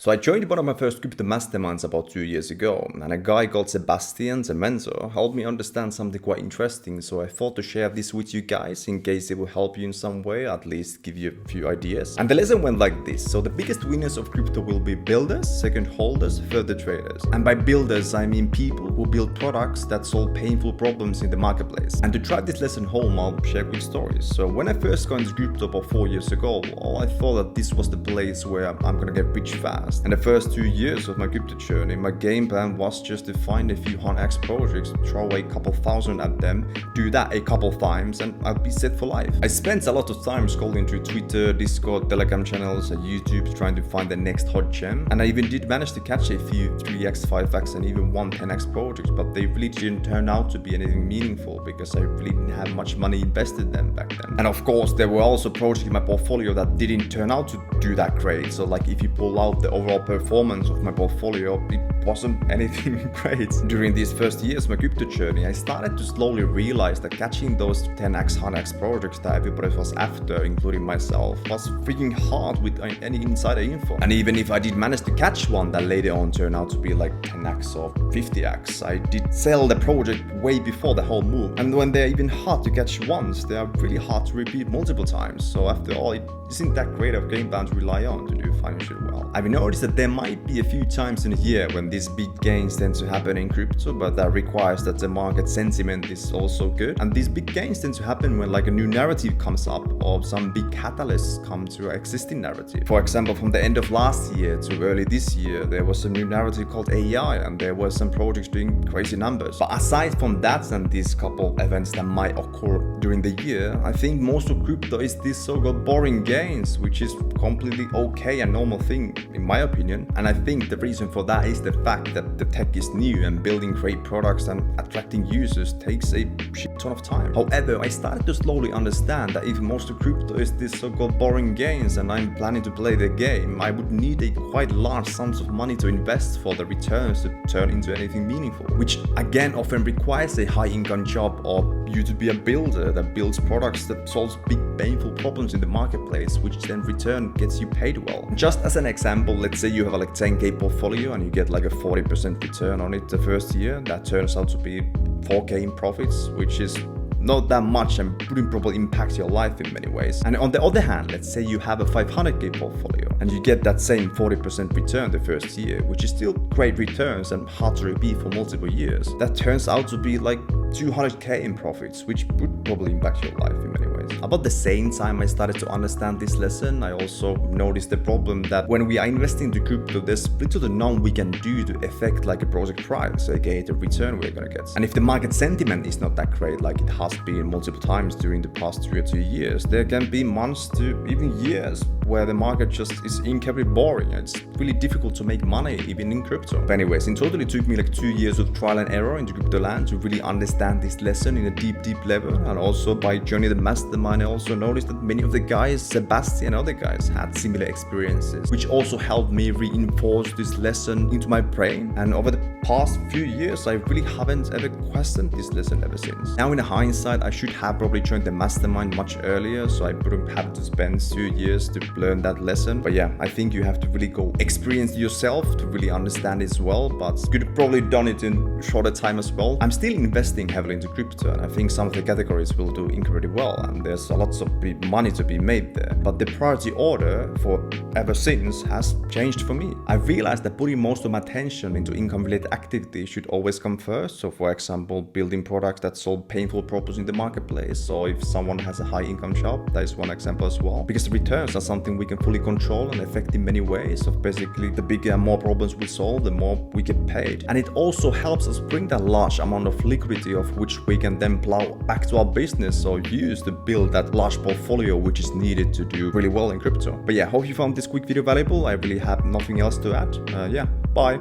So I joined one of my first crypto masterminds about 2 years ago, and a guy called Sebastian, the mentor, helped me understand something quite interesting. So I thought to share this with you guys in case it will help you in some way, at least give you a few ideas. And the lesson went like this. So the biggest winners of crypto will be builders, second holders, further traders. And by builders, I mean people who build products that solve painful problems in the marketplace. And to drive this lesson home, I'll share quick stories. So when I first got into crypto about 4 years ago, I thought that this was the place where I'm gonna get rich fast. And the first 2 years of my crypto journey, my game plan was just to find a few 100x projects, throw a couple thousand at them, do that a couple times, and I'll be set for life. I spent a lot of time scrolling through Twitter, Discord, Telegram channels, and YouTube trying to find the next hot gem. And I even did manage to catch a few 3x, 5x, and even 10x projects, but they really didn't turn out to be anything meaningful because I really didn't have much money invested in them back then. And of course, there were also projects in my portfolio that didn't turn out to do that great. So like if you pull out the overall performance of my portfolio, it wasn't anything great. During these first years of my crypto journey, I started to slowly realize that catching those 10x, 100x projects that everybody was after, including myself, was freaking hard with any insider info. And even if I did manage to catch one that later on turned out to be like 10x or 50x, I did sell the project way before the whole move. And when they're even hard to catch once, they are really hard to repeat multiple times. So after all, it isn't that great of game plan to rely on to do financially well. I've noticed that there might be a few times in a year when these big gains tend to happen in crypto, but that requires that the market sentiment is also good. And these big gains tend to happen when like a new narrative comes up or some big catalysts come to an existing narrative. For example, from the end of last year to early this year, there was a new narrative called AI, and there were some projects doing crazy numbers. But aside from that and these couple events that might occur during the year, I think most of crypto is this so-called boring gains, which is completely okay and normal thing in my opinion. And I think the reason for that is the fact that the tech is new and building great products and attracting users takes a shit ton of time. However, I started to slowly understand that if most of crypto is this so-called boring gains and I'm planning to play the game, I would need a quite large sums of money to invest for the returns to turn into anything meaningful, which again often requires a high income job or you to be a builder that builds products that solves big painful problems in the marketplace, which then in return gets you paid well. Just as an example, let's say you have a like 10k portfolio and you get like a 40% return on it the first year. That turns out to be 4k in profits, which is not that much and wouldn't probably impact your life in many ways. And on the other hand, let's say you have a 500k portfolio and you get that same 40% return the first year, which is still great returns and hard to repeat for multiple years. That turns out to be like 200k in profits, which would probably impact your life in many ways. About the same time I started to understand this lesson, I also noticed the problem that when we are investing into crypto, there's little to none we can do to affect like a project price, aka the return we're gonna get. And if the market sentiment is not that great, like it has been multiple times during the past 3 or 2 years, there can be months to even years where the market just is incredibly boring. It's really difficult to make money even in crypto. But anyways, in total it took me like 2 years of trial and error into crypto land to really understand this lesson in a deep level. And also by joining the mastermind, I also noticed that many of the guys, Sebastian and other guys, had similar experiences, which also helped me reinforce this lesson into my brain. And over the past few years, I really haven't ever questioned this lesson ever since. Now in hindsight, I should have probably joined the mastermind much earlier, so I wouldn't have to spend 2 years to learn that lesson. But yeah, I think you have to really go experience yourself to really understand it as well, but you could have probably done it in shorter time as well. I'm still investing heavily into crypto, and I think some of the categories will do incredibly well, and there's lots of money to be made there. But the priority order for ever since has changed for me. I realized that putting most of my attention into income-related activity should always come first. So for example, building products that solve painful problems in the marketplace, or if someone has a high income job, that is one example as well. Because the returns are something we can fully control and affect in many ways. So basically, the bigger and more problems we solve, the more we get paid. And it also helps us bring that large amount of liquidity of which we can then plow back to our business or use to build that large portfolio which is needed to do really well in crypto. But yeah, hope you found this quick video valuable. I really have nothing else to add. Bye.